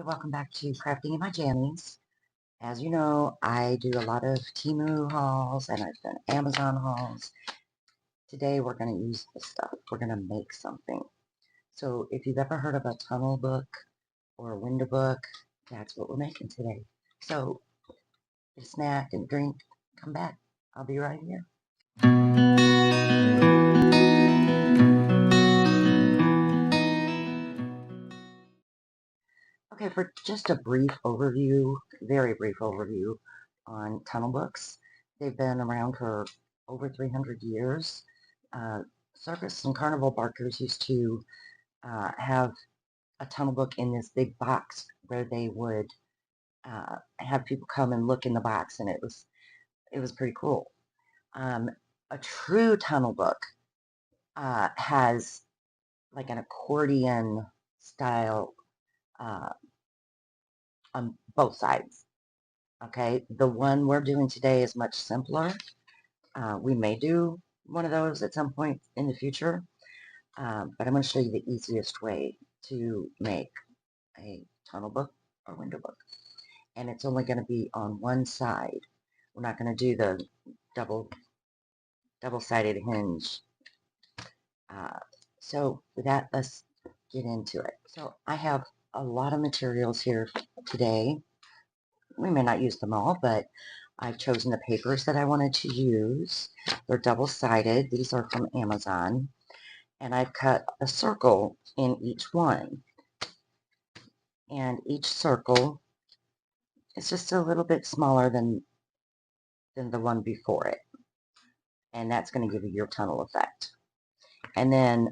Welcome back to Crafting in My Jammies. As you know, I do a lot of Temu hauls and I've done Amazon hauls. Today we're going to use this stuff. We're going to make something. So if you've ever heard of a tunnel book or a window book, that's what we're making today. So get a snack and drink, come back. I'll be right here. Okay, for just a brief overview, very brief overview on tunnel books. They've been around for over 300 years. Circus and carnival barkers used to have a tunnel book in this big box where they would have people come and look in the box, and it was pretty cool. A true tunnel book has like an accordion style on both sides. Okay, the one we're doing today is much simpler. We may do one of those at some point in the future, but I'm going to show you the easiest way to make a tunnel book or window book. And it's only going to be on one side. We're not going to do the double-sided hinge. So with that, let's get into it. So I have a lot of materials here today. We may not use them all, but I've chosen the papers that I wanted to use. They're double-sided. These are from Amazon. And I've cut a circle in each one. And each circle is just a little bit smaller than the one before it. And that's going to give you your tunnel effect. And then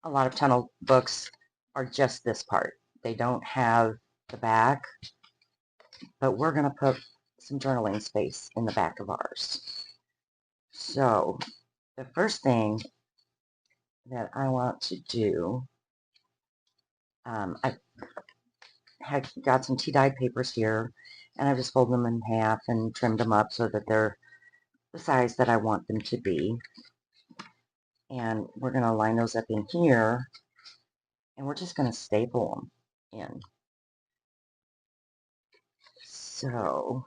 a lot of tunnel books are just this part. They don't have the back, but we're going to put some journaling space in the back of ours. So the first thing that I want to do, I had got some tea-dyed papers here, and I just folded them in half and trimmed them up so that they're the size that I want them to be. And we're going to line those up in here, and we're just going to staple them in. So,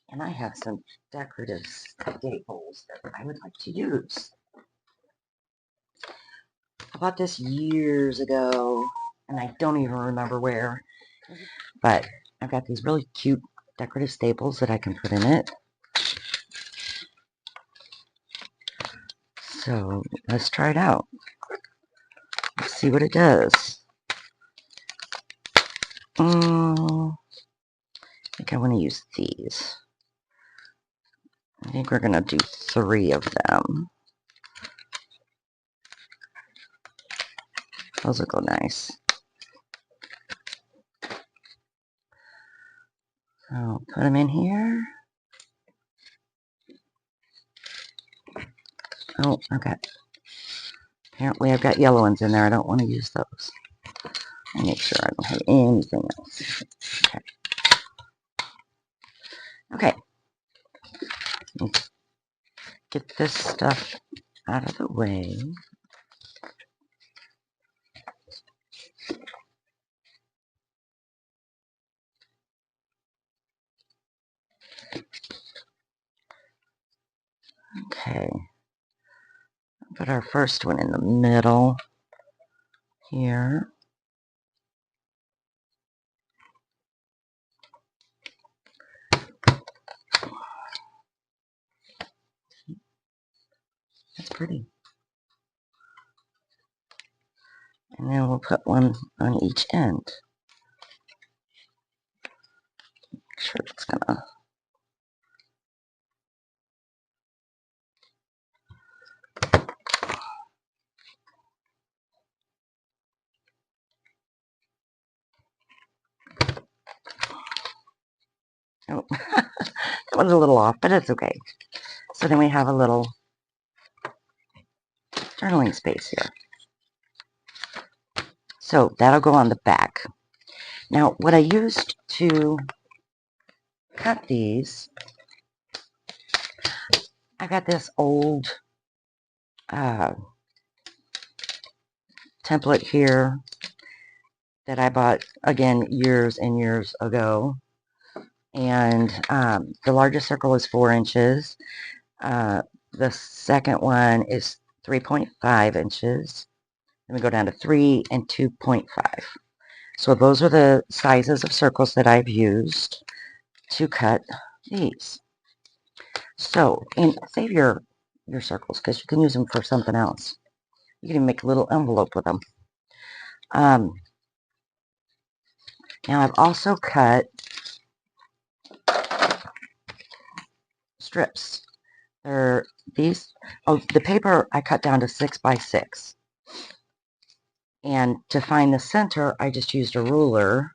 and I have some decorative staples that I would like to use. I bought this years ago, and I don't even remember where, but I've got these really cute decorative staples that I can put in it. So let's try it out. Let's see what it does. I think I want to use these. I think we're going to do 3 of them. Those will go nice. So put them in here. Oh, okay. Apparently I've got yellow ones in there. I don't want to use those. I'll make sure I don't have anything else. Okay. Okay. Let's get this stuff out of the way. Okay. Put our first one in the middle here. That's pretty. And then we'll put one on each end. Make sure it's gonna. Oh, that was a little off, but it's okay. So then we have a little journaling space here. So that'll go on the back. Now, what I used to cut these, I got this old template here that I bought, again, years and years ago. And the largest circle is 4 inches. The second one is 3.5 inches. Then we go down to 3 and 2.5. So those are the sizes of circles that I've used to cut these. So, and save your circles because you can use them for something else. You can even make a little envelope with them. Now I've also cut strips. They're these. Oh, the paper I cut down to 6 by 6. And to find the center, I just used a ruler.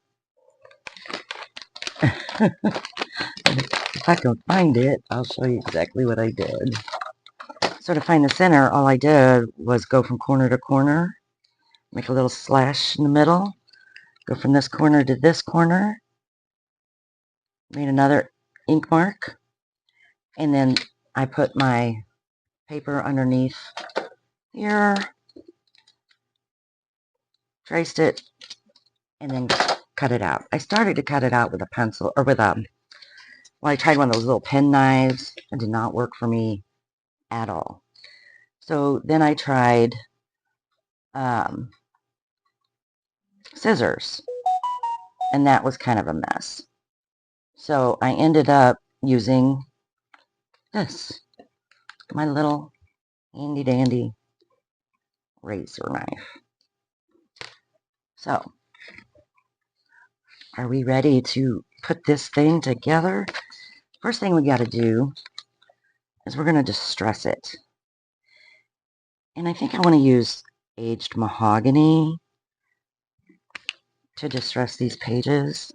If I can find it, I'll show you exactly what I did. So to find the center, all I did was go from corner to corner, make a little slash in the middle, go from this corner to this corner, made another ink mark, and then I put my paper underneath here, traced it, and then cut it out. I started to cut it out with a pencil, or with a, well, I tried one of those little pen knives. It did not work for me at all. So then I tried scissors, and that was kind of a mess. So I ended up using this, my little handy dandy razor knife. So, are we ready to put this thing together? First thing we got to do is we're going to distress it. And I think I want to use aged mahogany to distress these pages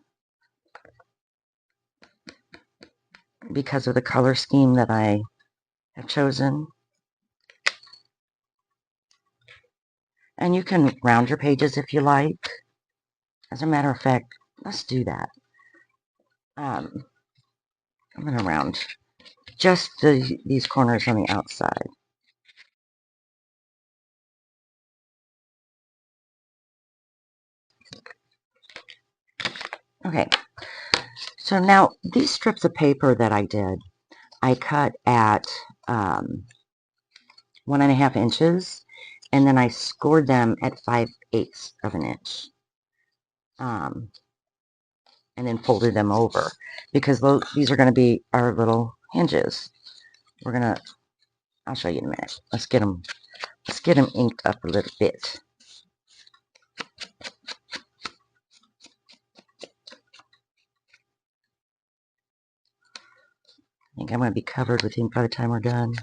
because of the color scheme that I have chosen. And you can round your pages if you like. As a matter of fact, let's do that. I'm going to round just these corners on the outside. Okay, so now these strips of paper that I did, I cut at 1.5 inches, and then I scored them at 5/8 of an inch, and then folded them over because these are going to be our little hinges. We're gonna, I'll show you in a minute. Let's get them inked up a little bit. I think I'm going to be covered with ink by the time we're done.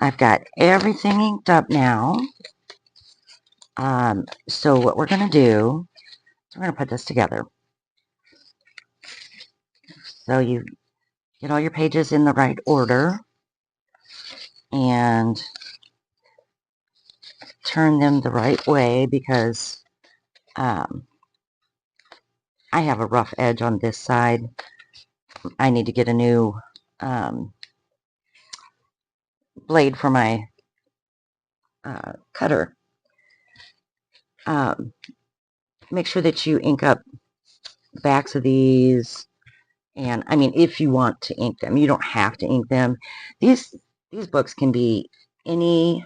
I've got everything inked up now. So what we're going to do is we're going to put this together. So you get all your pages in the right order and turn them the right way because I have a rough edge on this side. I need to get a new blade for my cutter. Make sure that you ink up the backs of these, and I mean, if you want to ink them, you don't have to ink them. These books can be any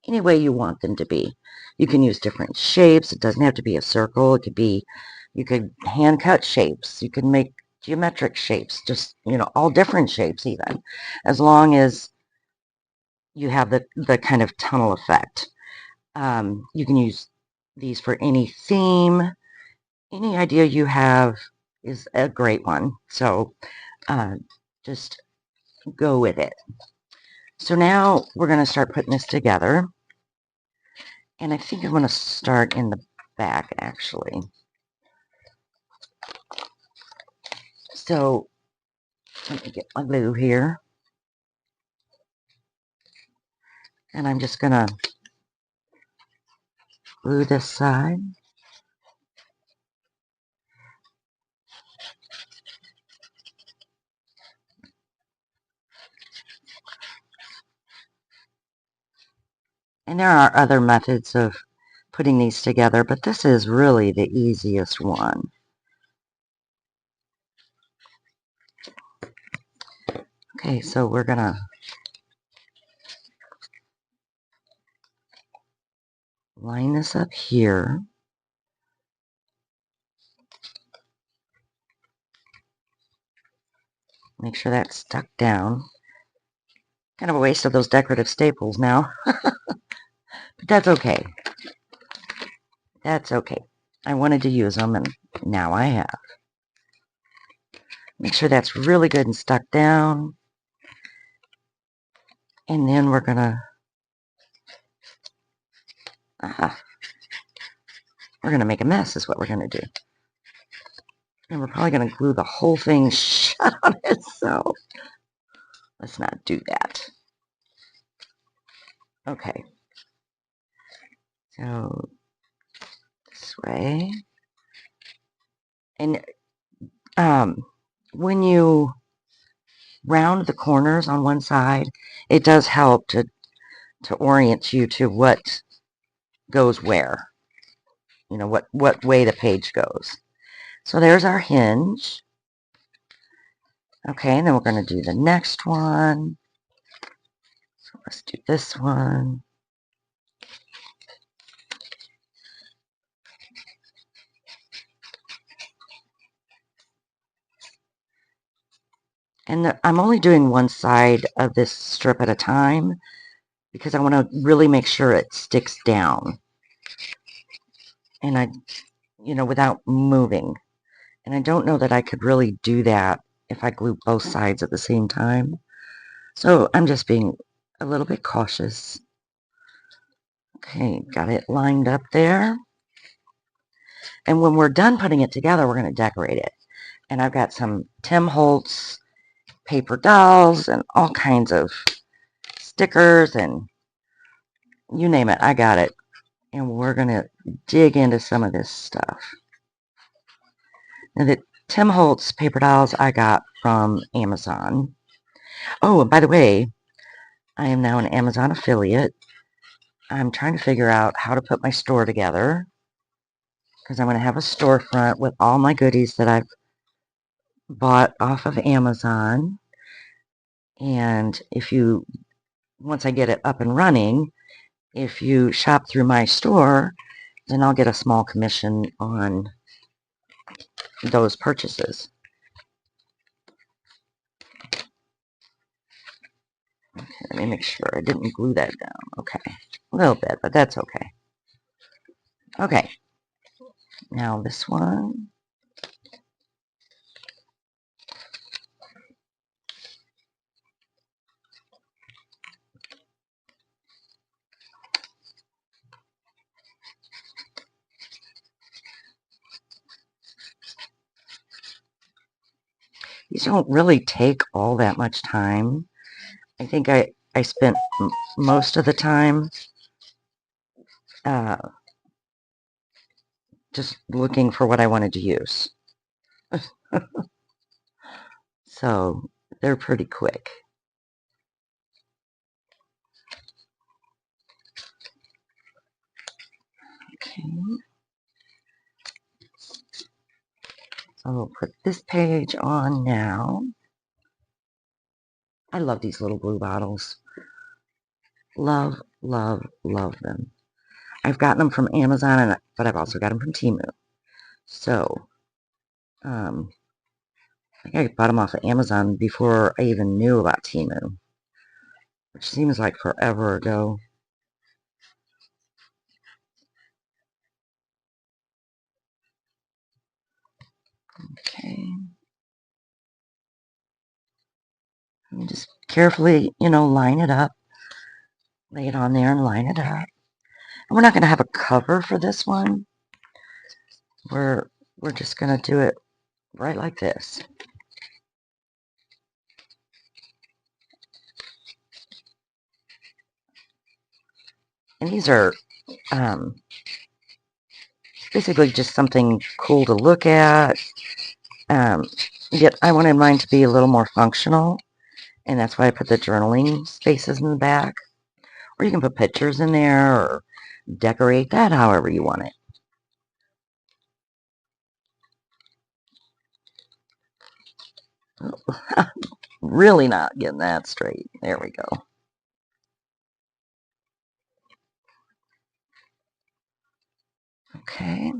way you want them to be. You can use different shapes. It doesn't have to be a circle. It could be, you could hand cut shapes. You can make geometric shapes, just, all different shapes even, as long as you have the kind of tunnel effect. You can use these for any theme. Any idea you have is a great one. So just go with it. So now we're going to start putting this together. And I think I'm going to start in the back, actually. So let me get my glue here. And I'm just going to glue this side. And there are other methods of putting these together, but this is really the easiest one. Okay, so we're going to line this up here. Make sure that's stuck down. Kind of a waste of those decorative staples now. But that's okay. That's okay. I wanted to use them, and now I have. Make sure that's really good and stuck down. And then we're going to... we're going to make a mess is what we're going to do. And we're probably going to glue the whole thing shut on itself. Let's not do that. Okay. So, this way. And when you round the corners on one side, it does help to orient you to what goes where. What way the page goes. So there's our hinge. Okay, and then we're going to do the next one. So let's do this one. And I'm only doing one side of this strip at a time because I want to really make sure it sticks down. And without moving. And I don't know that I could really do that if I glue both sides at the same time. So I'm just being a little bit cautious. Okay, got it lined up there. And when we're done putting it together, we're going to decorate it. And I've got some Temu paper dolls and all kinds of stickers and you name it, I got it. And we're going to dig into some of this stuff. Now the Temu paper dolls I got from Amazon. Oh, and by the way, I am now an Amazon affiliate. I'm trying to figure out how to put my store together because I'm going to have a storefront with all my goodies that I've bought off of Amazon. And once I get it up and running, if you shop through my store, then I'll get a small commission on those purchases. Okay, let me make sure I didn't glue that down. Okay, a little bit, but that's okay. Okay, now this one. These don't really take all that much time. I think I spent most of the time just looking for what I wanted to use. So they're pretty quick. Okay. So we'll put this page on now. I love these little glue bottles. Love, love, love them. I've gotten them from Amazon, but I've also got them from Temu. So, I think I bought them off of Amazon before I even knew about Temu, which seems like forever ago. Okay. Let me just carefully, line it up. Lay it on there and line it up. And we're not going to have a cover for this one. We're just going to do it right like this. And these are basically just something cool to look at. Yet I wanted mine to be a little more functional, and that's why I put the journaling spaces in the back. Or you can put pictures in there or decorate that however you want it. Really not getting that straight. There we go. Okay.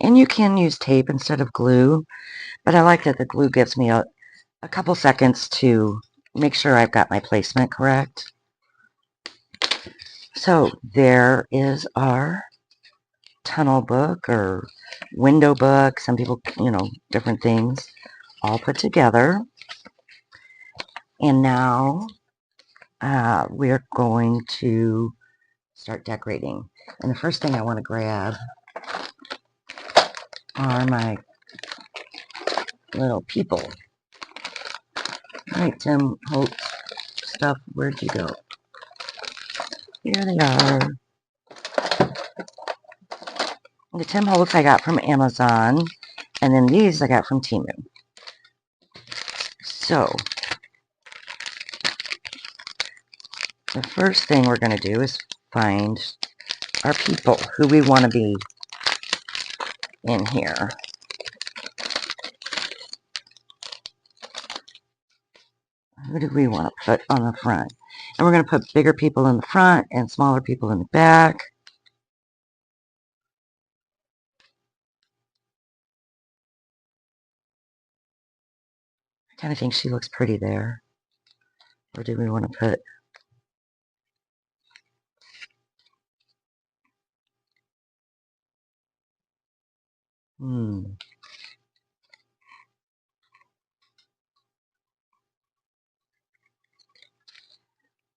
And you can use tape instead of glue, but I like that the glue gives me a couple seconds to make sure I've got my placement correct. So there is our tunnel book or window book. Some people, different things all put together. And now we're going to start decorating. And the first thing I want to grab are my little people. All right, Tim Hope stuff, where'd you go? Here they are. The Tim Holtz I got from Amazon, and then these I got from Temu. So, the first thing we're going to do is find our people who we want to be in here. Who do we want to put on the front? And we're going to put bigger people in the front and smaller people in the back. I kind of think she looks pretty there. Or do we want to put...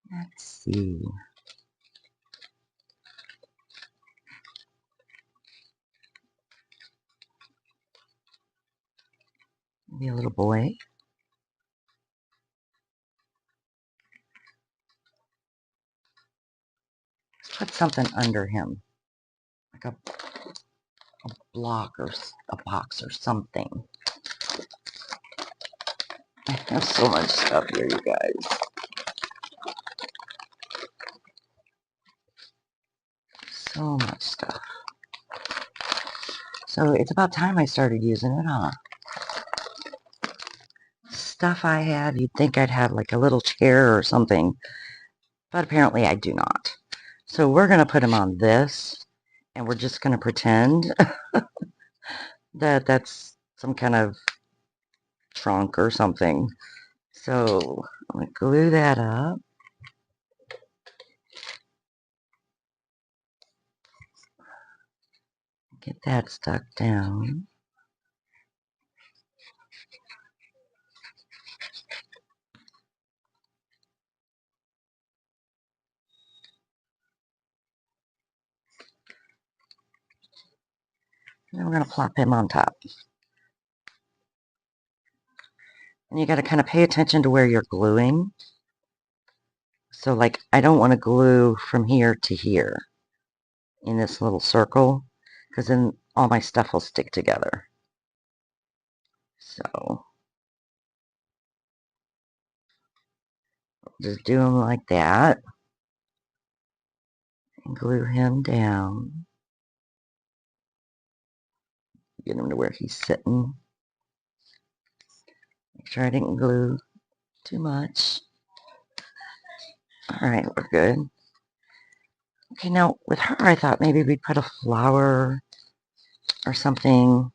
Let's see. Maybe a little boy. Let's put something under him. Like a block or a box or something. I have so much stuff here, you guys. So much stuff. So it's about time I started using it, huh? Stuff I have, you'd think I'd have like a little chair or something, but apparently I do not. So we're going to put him on this, and we're just going to pretend that that's some kind of trunk or something. So I'm going to glue that up. Get that stuck down. And then we're going to plop him on top. And you got to kind of pay attention to where you're gluing. So like, I don't want to glue from here to here. in this little circle, because then all my stuff will stick together. So just do him like that and glue him down. Get him to where he's sitting. Make sure I didn't glue too much. All right, we're good. Okay, now with her, I thought maybe we'd put a flower or something.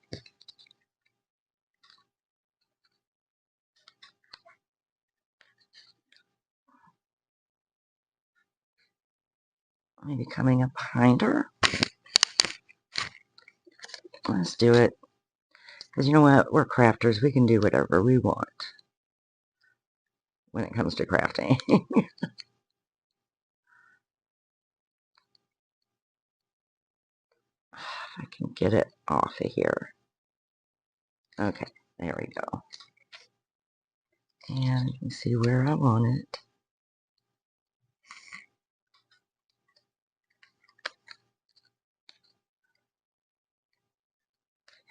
Maybe coming up behind her. Let's do it. Because you know what? We're crafters. We can do whatever we want when it comes to crafting. If I can get it off of here. Okay, there we go. And you can see where I want it.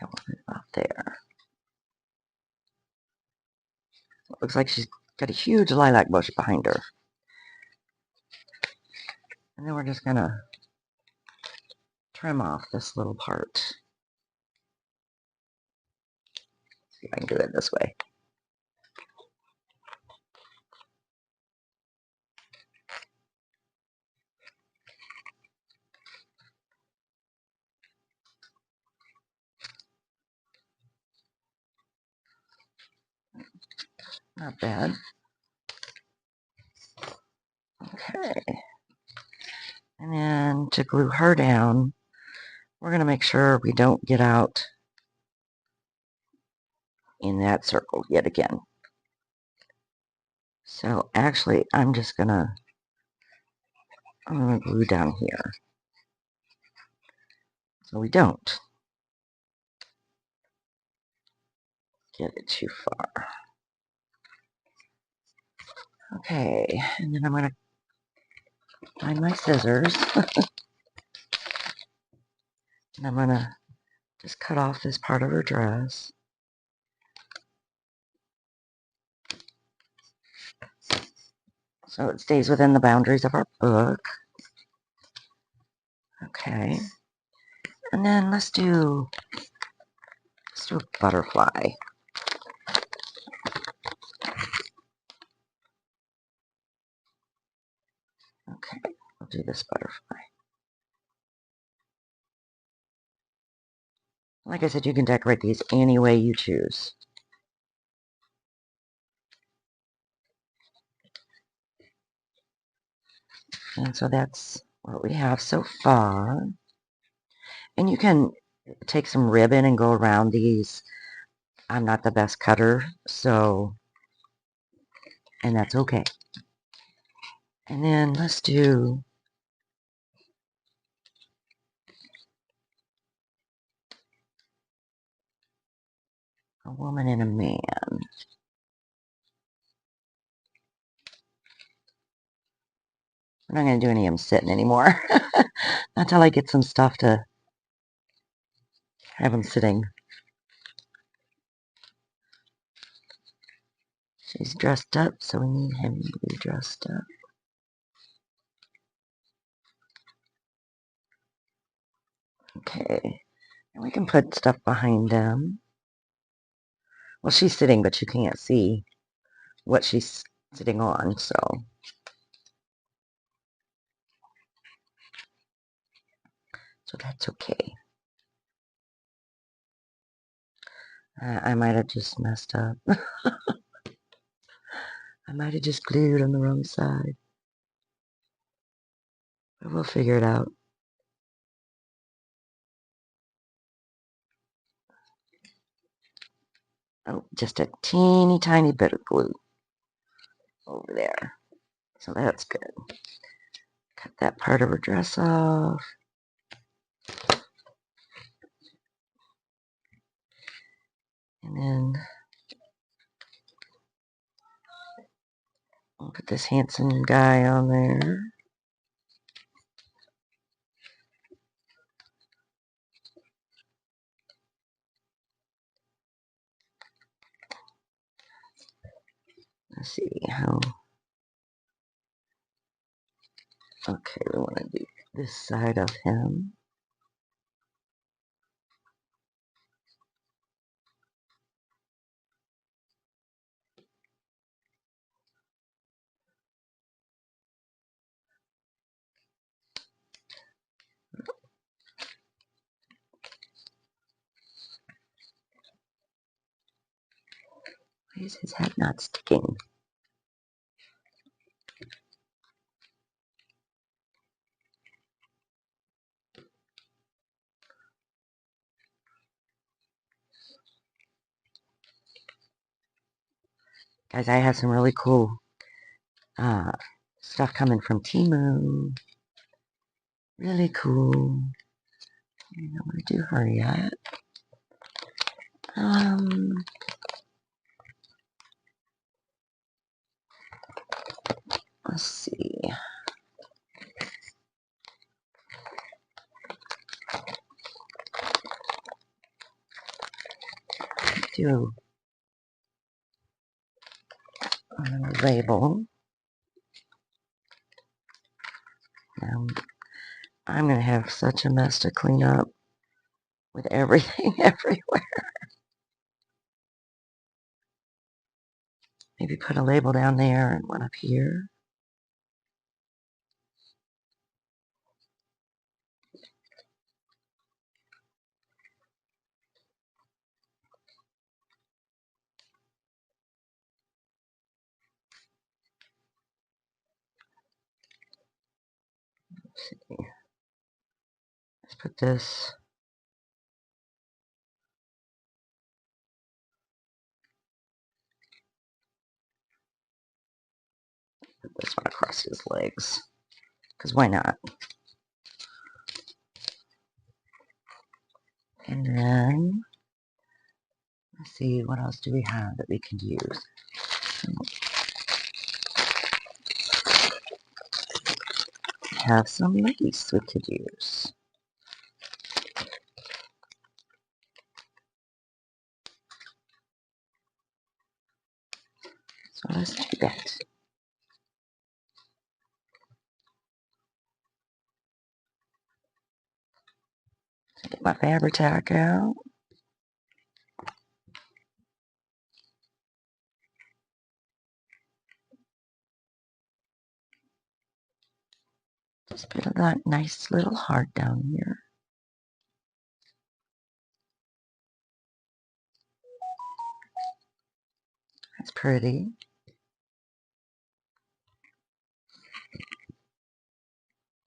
I want it about there. It looks like she's got a huge lilac bush behind her. And then we're just going to trim off this little part. See if I can do it this way. Not bad. Okay. And then to glue her down, we're going to make sure we don't get out in that circle yet again. So actually, I'm going to glue down here. So we don't get it too far. Okay, and then I'm going to find my scissors. And I'm going to just cut off this part of her dress. So it stays within the boundaries of our book. Okay. And then let's do a butterfly. Okay, I'll do this butterfly. Like I said, you can decorate these any way you choose. And so that's what we have so far. And you can take some ribbon and go around these. I'm not the best cutter, so, and that's okay. And then let's do a woman and a man. We're not going to do any of them sitting anymore. Not till I get some stuff to have them sitting. She's dressed up, so we need him to be dressed up. Okay. And we can put stuff behind them. Well, she's sitting, but you can't see what she's sitting on, so. So that's okay. I might have just messed up. I might have just glued on the wrong side. But we'll figure it out. Oh, just a teeny tiny bit of glue over there. So that's good. Cut that part of her dress off. And then I'll put this handsome guy on there. Let's see how. Okay, we want to do this side of him. Why is his head not sticking? Guys, I have some really cool stuff coming from Temu. Really cool. I don't want to do her yet. Let's see. Do a label. I'm going to have such a mess to clean up with everything everywhere. Maybe put a label down there and one up here. Let's see. Let's put this. Put this one across his legs. Because why not? And then, let's see, what else do we have that we can use? Have some lace we could use. So let's do that. Get my Fabri-Tac out. Just put that nice little heart down here. That's pretty.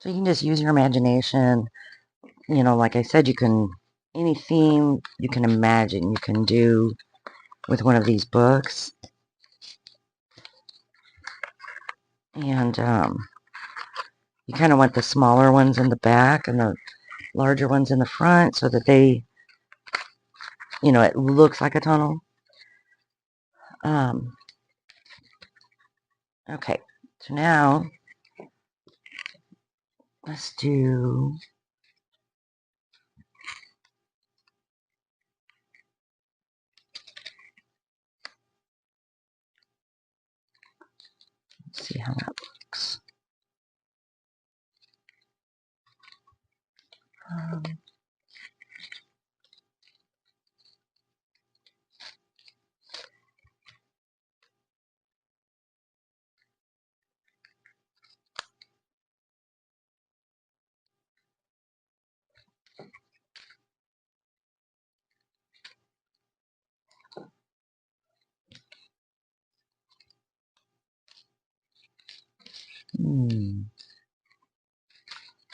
So you can just use your imagination. You know, like I said, you can, any theme you can imagine you can do with one of these books. And you kind of want the smaller ones in the back and the larger ones in the front so that they, you know, it looks like a tunnel. Okay, so now let's do, let's see how that looks. Um,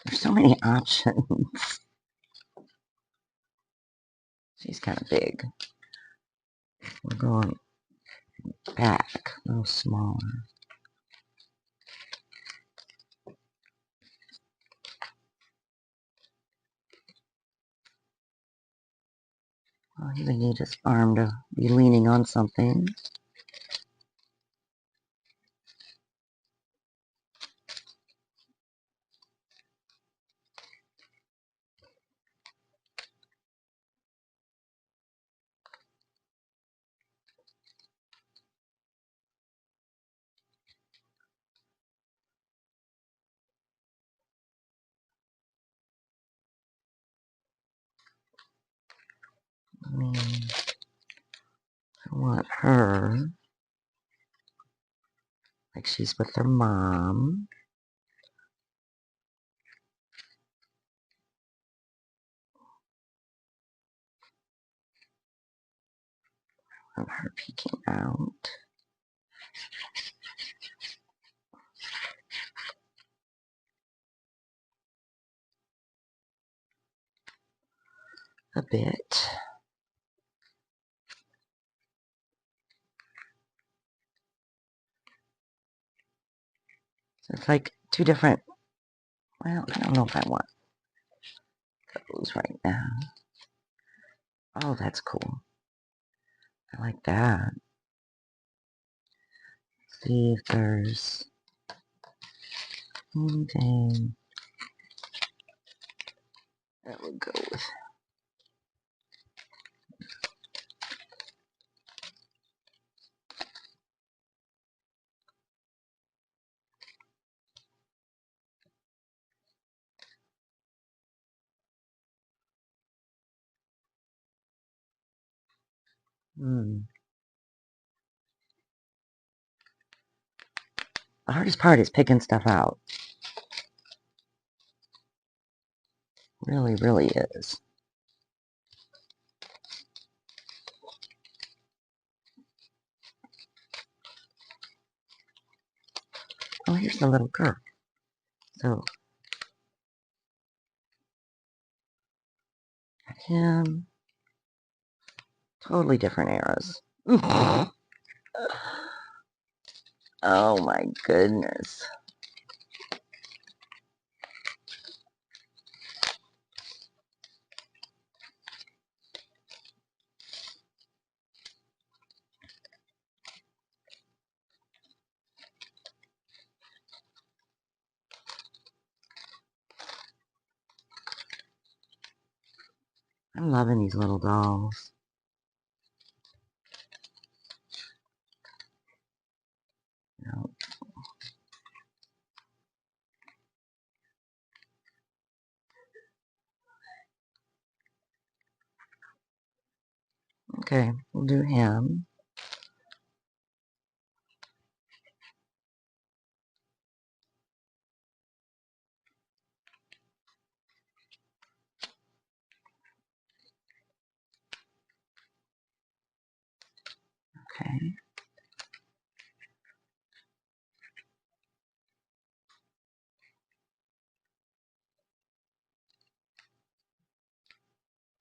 There's so many options. She's kind of big. We're going back, a little smaller. Well, he would need his arm to be leaning on something. I mean, I want her like she's with her mom. Of her peeking out. A bit. So it's like two different, well, I don't know if I want those right now. Oh, that's cool. I like that. Let's see if there's anything that would go with. The hardest part is picking stuff out. Really, really is. Oh, here's the little girl. So, him, totally different eras. Oh my goodness. I'm loving these little dolls. No. Okay, we'll do him. Okay.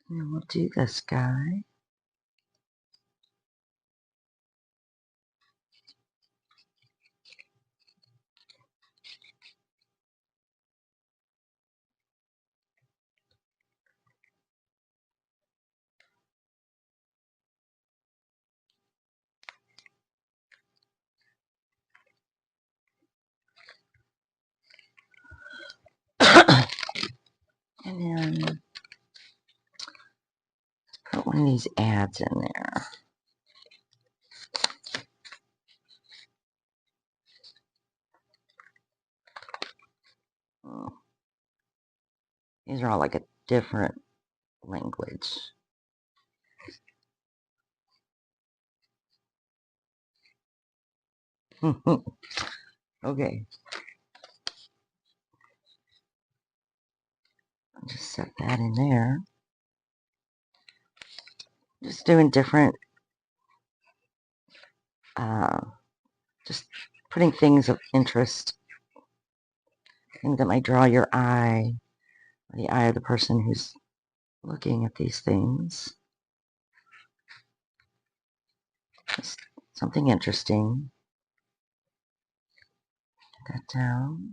And we'll do this guy. And then put one of these ads in there. Oh, these are all like a different language. Okay. I'll just set that in there. Just doing different, just putting things of interest, things that might draw your eye, the eye of the person who's looking at these things. Just something interesting. Put that down.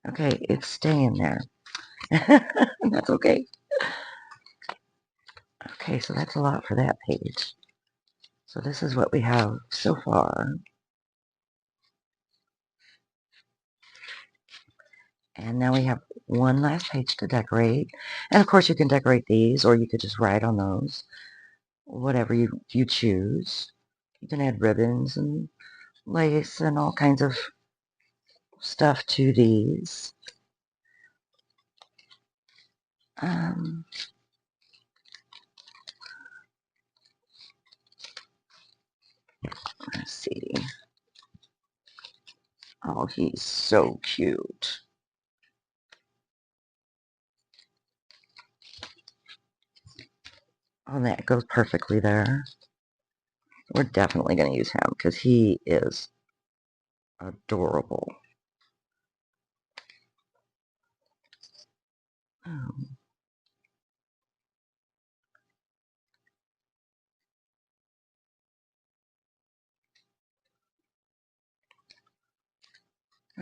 Okay, it's staying there. That's okay. Okay, so that's a lot for that page. So this is what we have so far. And now we have one last page to decorate. And of course you can decorate these, or you could just write on those. Whatever you choose. You can add ribbons and lace and all kinds of stuff to these. Um, let's see. Oh, he's so cute. Oh, that goes perfectly there. We're definitely going to use him because he is adorable. Um,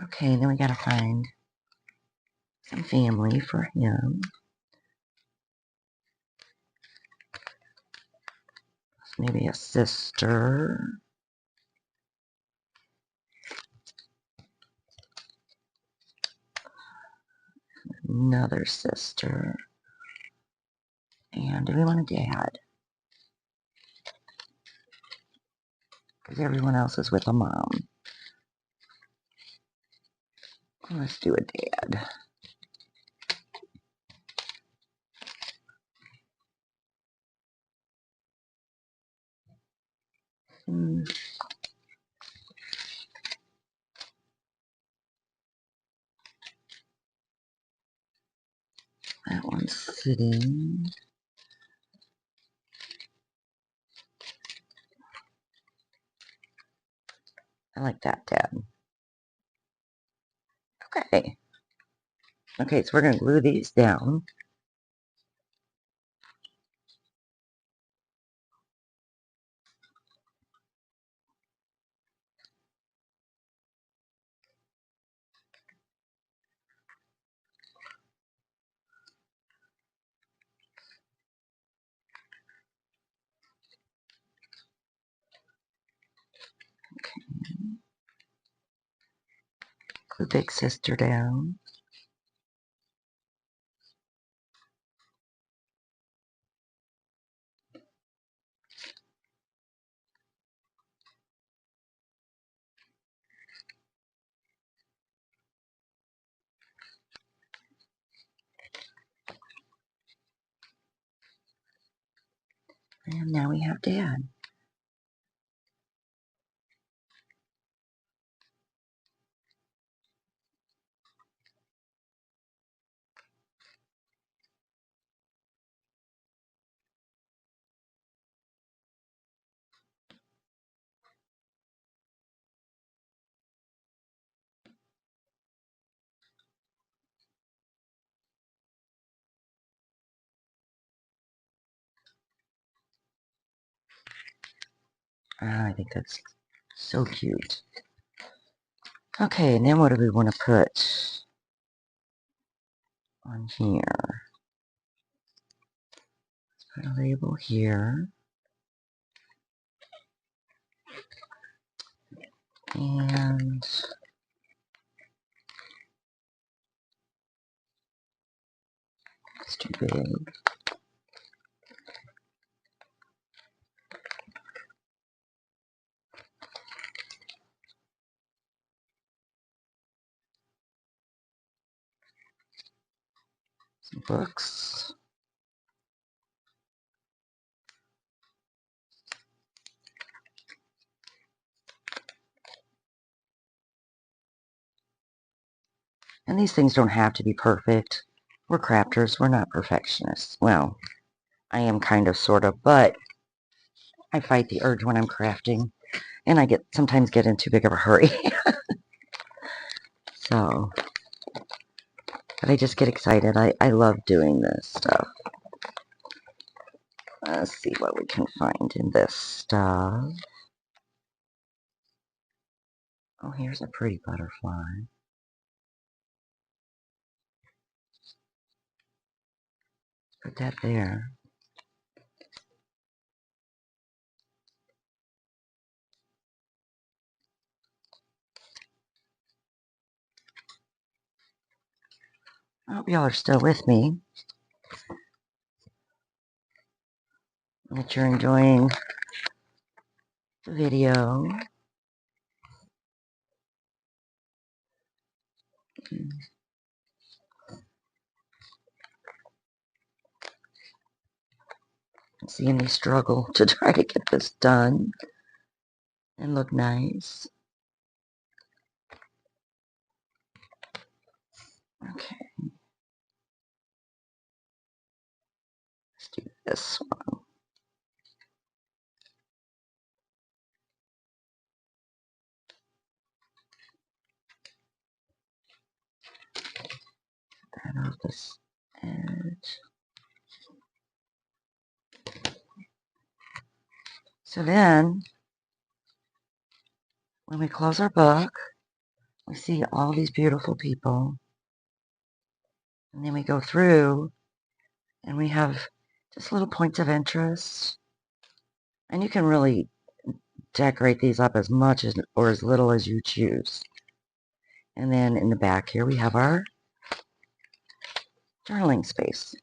okay, then we got to find some family for him. Maybe a sister. Another sister. And do we want a dad? Because everyone else is with a mom. Let's do a dad. That one's sitting. I like that, Dad. Okay. Okay, so we're going to glue these down. Glue big sister down. And now we have Dad. I think that's so cute. Okay, and then what do we want to put on here? Let's put a label here. And it's too big. Some books. And these things don't have to be perfect. We're crafters. We're not perfectionists. Well, I am kind of, sort of, but I fight the urge when I'm crafting. And I sometimes get in too big of a hurry. So, but I just get excited. I love doing this stuff. Let's see what we can find in this stuff. Oh, here's a pretty butterfly. Put that there. I hope y'all are still with me. That you're enjoying the video. Seeing me struggle to try to get this done and look nice. Okay. Let's do this one. That off this edge. So then, when we close our book, we see all these beautiful people. And then we go through and we have just little points of interest. And you can really decorate these up as much as or as little as you choose. And then in the back here we have our journaling space,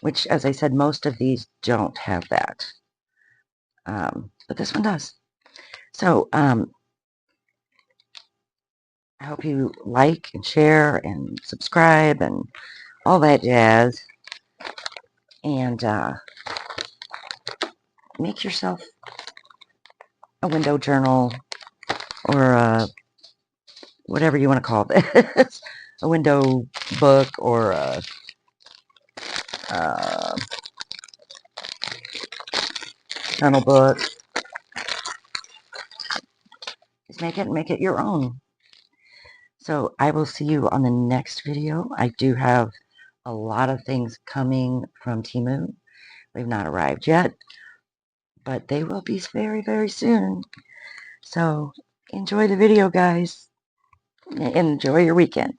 which, as I said, most of these don't have that. But this one does. So I hope you like and share and subscribe and all that jazz. And make yourself a window journal or whatever you want to call this. A window book or a journal book. Just make it your own. So I will see you on the next video. I do have a lot of things coming from Temu. They've not arrived yet, but they will be very, very soon. So enjoy the video, guys. Enjoy your weekend.